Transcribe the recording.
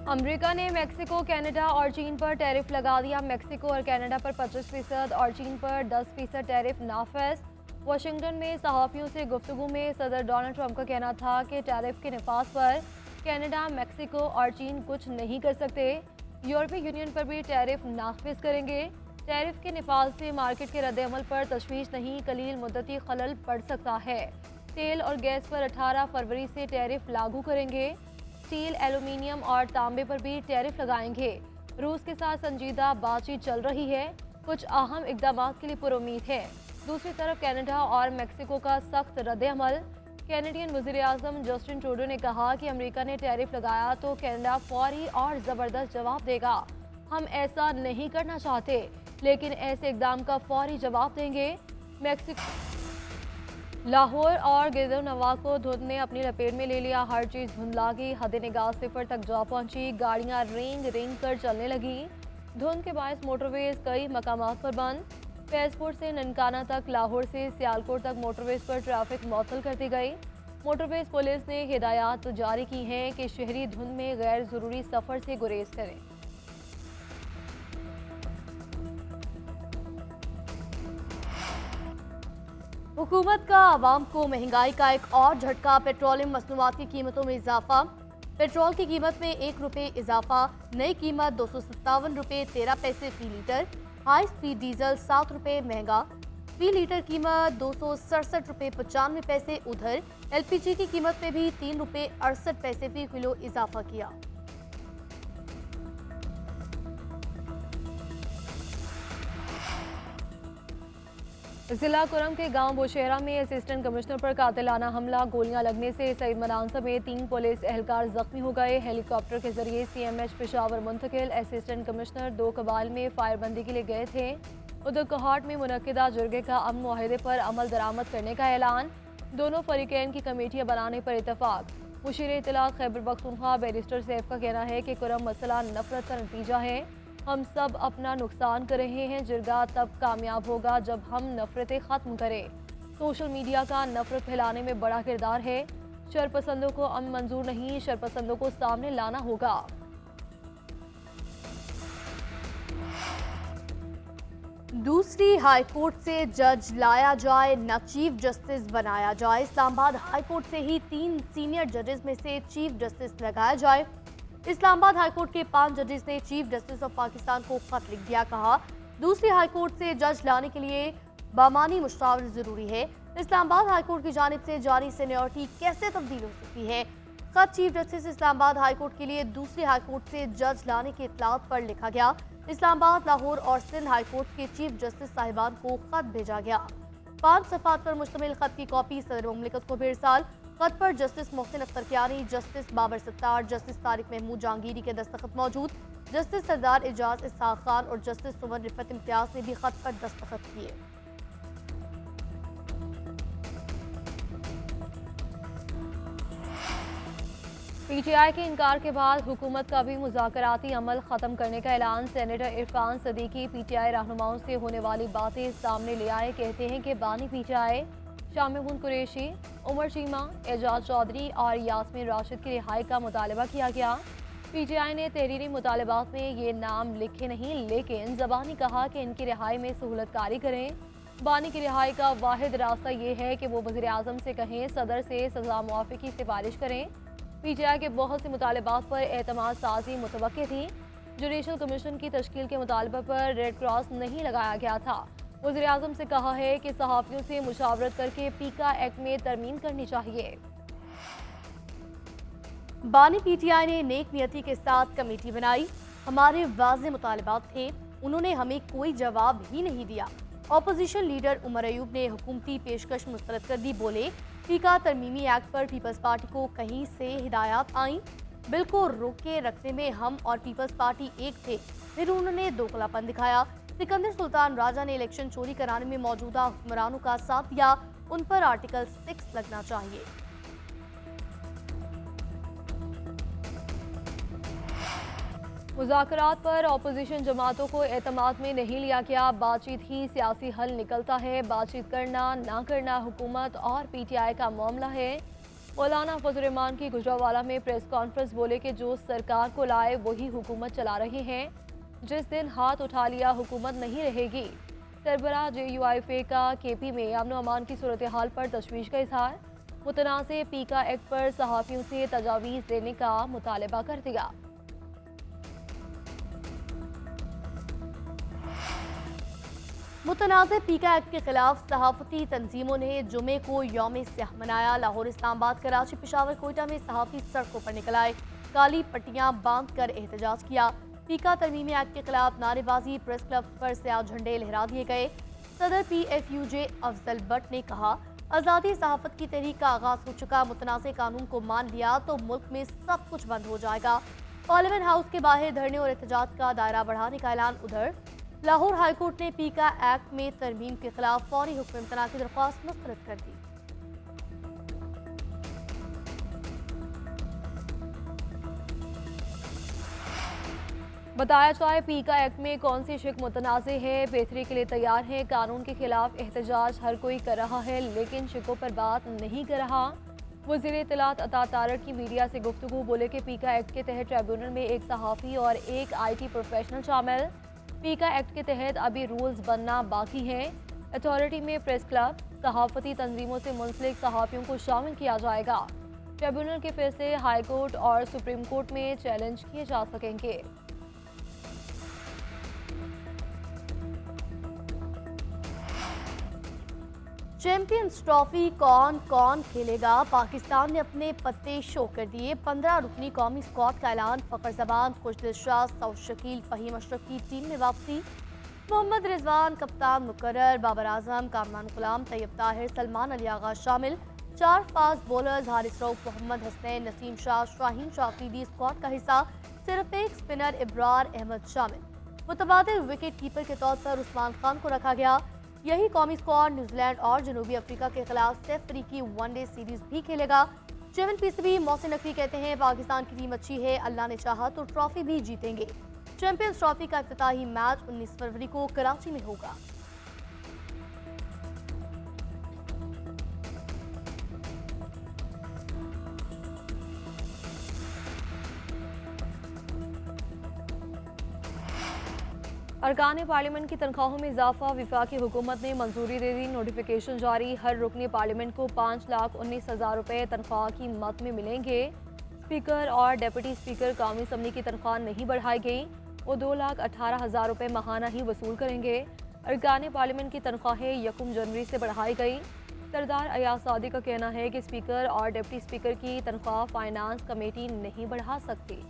America ने Mexico, Canada और चीन पर टैरिफ लगा दिया। मेक्सिको और कनाडा पर 25% और चीन पर 10% टैरिफ नाफिज। वाशिंगटन में सहाफ़ियों से गुफ्तगू में सदर डोनाल्ड ट्रंप का कहना था कि टैरिफ के नफाज पर कनाडा, मेक्सिको और चीन कुछ नहीं कर सकते। यूरोपीय यूनियन पर भी टैरिफ नाफिज करेंगे। टैरिफ के नफाज से मार्केट के रद्द-ए-अमल पर तशवीश नहीं, कलील मुद्दती खलल पड़ सकता है। तेल और गैस पर 18 फरवरी से टैरिफ लागू करेंगे। स्टील, एल्यूमीनियम और तांबे पर भी टैरिफ लगाएंगे। रूस के साथ संजीदा बातचीत चल रही है, कुछ अहम इकदाम के लिए पुरुम्मीद है। दूसरी तरफ कनाडा और मेक्सिको का सख्त रद्द-ए-अमल। कैनेडियन वज़ीर-ए-आज़म जस्टिन ट्रूडो ने कहा कि अमेरिका ने टैरिफ लगाया तो कनाडा फौरी और ज़बरदस्त जवाब देगा। हम ऐसा नहीं करना चाहते, लेकिन ऐसे इकदाम का फौरी जवाब देंगे। मेक्सिको लाहौर और गिरदनवा को धुंध ने अपनी लपेट में ले लिया। हर चीज़ धुंधला गई, हद-ए-निगाह सिफर तक जा पहुंची। गाड़ियां रेंग रेंग कर चलने लगी। धुंध के बायस मोटरवेज कई मकामात पर बंद। फैजपुर से ननकाना तक, लाहौर से सियालकोट तक मोटरवेज पर ट्रैफिक मुअत्तल कर दी गई। मोटरवेज पुलिस ने हिदायत जारी की हैं कि शहरी धुंध में गैर ज़रूरी सफ़र से गुरेज करें। हुकूमत का आवाम को महंगाई का एक और झटका। पेट्रोलियम मसनूआत की कीमतों में इजाफा। पेट्रोल की कीमत में 1 रुपये इजाफा। नई कीमत 257 रुपये 13 पैसे फी लीटर। हाई स्पीड डीजल 7 रुपये महंगा। फी लीटर कीमत 267 रुपये 95 पैसे। उधर LPG की कीमत में भी 3 रुपये 68 पैसे फी किलो इजाफा किया। जिला कुरम के गांव बोशेरा में असिस्टेंट कमिश्नर पर कातिलाना हमला। गोलियां लगने से सईद मनान समेत 3 पुलिस एहलकार जख्मी हो गए। हेलीकॉप्टर के जरिए CMH पेशावर मुंतकिल। असिस्टेंट कमिश्नर 2 कबाल में फायरबंदी के लिए गए थे। उधर कोहाट में मुनक्किदा जुर्गे का अमन मुआहदे पर अमल दरामद करने का ऐलान। दोनों फरीकैन की कमेटियां बनाने पर इतफाक। मुशीर इत्तलात खैबर पख्तूनख्वा बैरिस्टर सैफ का कहना है कि कुरम मसला नफरत का नतीजा है। हम सब अपना नुकसान कर रहे हैं। जिरगा तब कामयाब होगा जब हम नफरतें ख़त्म करें। सोशल मीडिया का नफरत फैलाने में बड़ा किरदार है। शरपसंदों को अमन मंजूर नहीं, शरपसंदों को सामने लाना होगा। दूसरी हाईकोर्ट से जज लाया जाए, न चीफ जस्टिस बनाया जाए। इस्लामाबाद हाईकोर्ट से ही 3 सीनियर जजेस में से चीफ जस्टिस लगाया जाए। इस्लामाबाद हाईकोर्ट के 5 जजेस ने चीफ जस्टिस ऑफ पाकिस्तान को खत लिख दिया। कहा, दूसरी हाईकोर्ट से जज लाने के लिए बामानी मुशावरत जरूरी है। इस्लामाबाद हाईकोर्ट की जानिब से जारी सीनियरिटी कैसे तब्दील हो सकती है। खत चीफ जस्टिस इस्लामाबाद हाईकोर्ट के लिए दूसरी हाईकोर्ट से जज लाने के इत्तलात पर लिखा गया। इस्लामाबाद, लाहौर और सिंध हाईकोर्ट के चीफ जस्टिस साहिबान को खत भेजा गया। 5 सफ़ात पर मुश्तमिल खत की कॉपी सदर मुमलिकत को भेरसाल। खत पर justice Mohsin Akhtar Kiyani, justice Babar Sattar, justice Tariq Mahmood Jahangiri के दस्तखत मौजूद। जस्टिस सरदार एजाज इसहाक खान और जस्टिस सुमन रिफत इम्तियाज ने भी खत पर दस्तखत किए। PTI के इनकार के बाद हुकूमत का भी मुज़ाकराती अमल ख़त्म करने का ऐलान। सेनेटर इरफान सदीकी PTI रहनुमाओं से होने वाली बातें सामने ले आए। कहते हैं कि बानी PTI शामिहुन कुरैशी, उमर चीमा, एजाज चौधरी और यास्मीन राशिद की रिहाई का मुतालबा किया गया। PTI ने तहरीरी मुतालबात में ये नाम लिखे नहीं, लेकिन ज़बानी कहा कि इनकी रिहाई में सहूलतकारी करें। बानी की रिहाई का वाहिद रास्ता ये है कि वो वज़ीर आज़म से कहें, सदर से सज़ा मुआफ़ी की सिफारिश करें। PTI के बहुत से मुतालबात पर एतमाद साजी मुतवक्के थी। जुडिशल कमीशन की तश्कील के मुतालबे पर रेड क्रॉस नहीं लगाया गया था। वज़ीर आज़म से कहा है कि सहाफ़ियों से मुशावरत करके पीका एक्ट में तरमीम करनी चाहिए। बानी PTI ने नेक नियति के साथ कमेटी बनाई। हमारे वाज़ेह मुतालबात थे, उन्होंने हमें कोई जवाब ही नहीं दिया। अपोजिशन लीडर उमर अयूब ने हुकूमती पेशकश मुस्तरद कर दी। बोले, पीका तरमीमी एक्ट पर पीपल्स पार्टी को कहीं से हिदायत आई। बिल को रोके रखने में हम और पीपल्स पार्टी एक थे, फिर उन्होंने दोगलापन दिखाया। सिकंदर सुल्तान राजा ने इलेक्शन चोरी कराने में मौजूदा हुक्मरानों का साथ दिया। उन पर आर्टिकल 6 लगना चाहिए। मुज़ाकरात पर अपोजिशन जमातों को एतमाद में नहीं लिया गया। बातचीत ही सियासी हल निकलता है। बातचीत करना ना करना हुकूमत और PTI का मामला है। मौलाना फजल रहमान की गुजरावाला में प्रेस कॉन्फ्रेंस, बोले कि जो सरकार को लाए वही हुकूमत चला रहे हैं, जिस दिन हाथ उठा लिया हुकूमत नहीं रहेगी। सरबराह JUIFA का KP में अमन अमान की सूरत हाल पर तशवीश का इजहार, मुतनाज़ पीका एक्ट पर सहाफ़ियों से तजावीज़ देने का मुतालबा कर दिया। मुतनाज़ पीका एक्ट के खिलाफ सहाफ़ती तंजीमों ने जुमे को यौम स्याह मनाया। लाहौर, इस्लामाबाद, कराची, पेशावर, कोयटा में सहाफ़ी सड़कों पर निकल आए, काली पट्टियां बांध कर एहतजाज किया। पीका तरमीमी एक्ट के खिलाफ नारेबाजी, प्रेस क्लब पर स्याह झंडे लहरा दिए गए। सदर PFUJ अफजल भट्ट ने कहा, आज़ादी सहाफ़त की तहरीक का आगाज हो चुका, मुतनाज़ कानून को मान लिया तो मुल्क में सब कुछ बंद हो जाएगा। पार्लियामेंट हाउस के बाहर धरने और एहतजाज का दायरा बढ़ाने का ऐलान। उधर लाहौर हाईकोर्ट ने पीका एक्ट में तरमीम के खिलाफ फौरी हुक्म इम्तना की दरख्वास्त मुस्तरद कर दी। बताया जाए पीका एक्ट में कौन सी शिक मुतनाज़ है, बेहतरी के लिए तैयार है। कानून के खिलाफ एहतजाज हर कोई कर रहा है, लेकिन शिकों पर बात नहीं कर रहा। वज़ीर इत्तलात अता तारड़ की मीडिया से गुफ्तगू, बोले कि पीका एक्ट के तहत ट्रिब्यूनल में एक सहाफ़ी और एक IT प्रोफेशनल शामिल। पीका एक्ट के तहत अभी रूल्स बनना बाकी हैं। अथॉरिटी में प्रेस क्लब, सहाफ़ती तंजीमों से मुंसलिक सहाफ़ियों को शामिल किया जाएगा। ट्रिब्यूनल के फैसले हाई कोर्ट और सुप्रीम कोर्ट में चैलेंज किए जा सकेंगे। चैंपियंस ट्रॉफी कौन कौन खेलेगा? पाकिस्तान ने अपने पत्ते शो कर दिए। 15 रुकनी कौमी स्क्वाड का ऐलान। फ़खर जबान, खुशदिल शाह, सऊद शकील, फ़हीम अशरफ की टीम में वापसी। मोहम्मद रिजवान कप्तान मुकर्रर, बाबर आजम, कामरान गुलाम, तैयब ताहिर, सलमान अली आगा शामिल। 4 fast bowlers Haris Rauf, Mohammad Hasnain, Naseem Shah, Shaheen Shah Afridi squad का हिस्सा। सिर्फ एक स्पिनर इब्रार अहमद शामिल। मुतबादिल विकेट कीपर के तौर पर उस्मान खान को रखा गया। यही कौमी स्क्वाड न्यूजीलैंड और जनूबी अफ्रीका के खिलाफ सिर्फ की वनडे सीरीज भी खेलेगा। चेवन पीसीबी मोहसिन नकवी कहते हैं, पाकिस्तान की टीम अच्छी है, अल्लाह ने चाहा तो ट्रॉफी भी जीतेंगे। चैंपियंस ट्रॉफी का इफ्तिताही मैच 19 फरवरी को कराची में होगा। अरकान पार्लियामेंट की तनख्वाहों में इजाफा, वफाकी हुकूमत ने मंजूरी दे दी। नोटिफिकेशन जारी, हर रुकनी पार्लियामेंट को 5,19,000 रुपये तनख्वाह की मद में मिलेंगे। स्पीकर और डिप्टी स्पीकर कौमी असम्बली की तनख्वाह नहीं बढ़ाई गई, वो 2,18,000 रुपये माहाना ही वसूल करेंगे। अरकान पार्लियामेंट की तनख्वाहें 1 जनवरी से बढ़ाई गई। सरदार अयाज सादी का कहना है कि स्पीकर और डिप्टी स्पीकर की तनख्वाह फाइनेंस कमेटी नहीं बढ़ा सकती।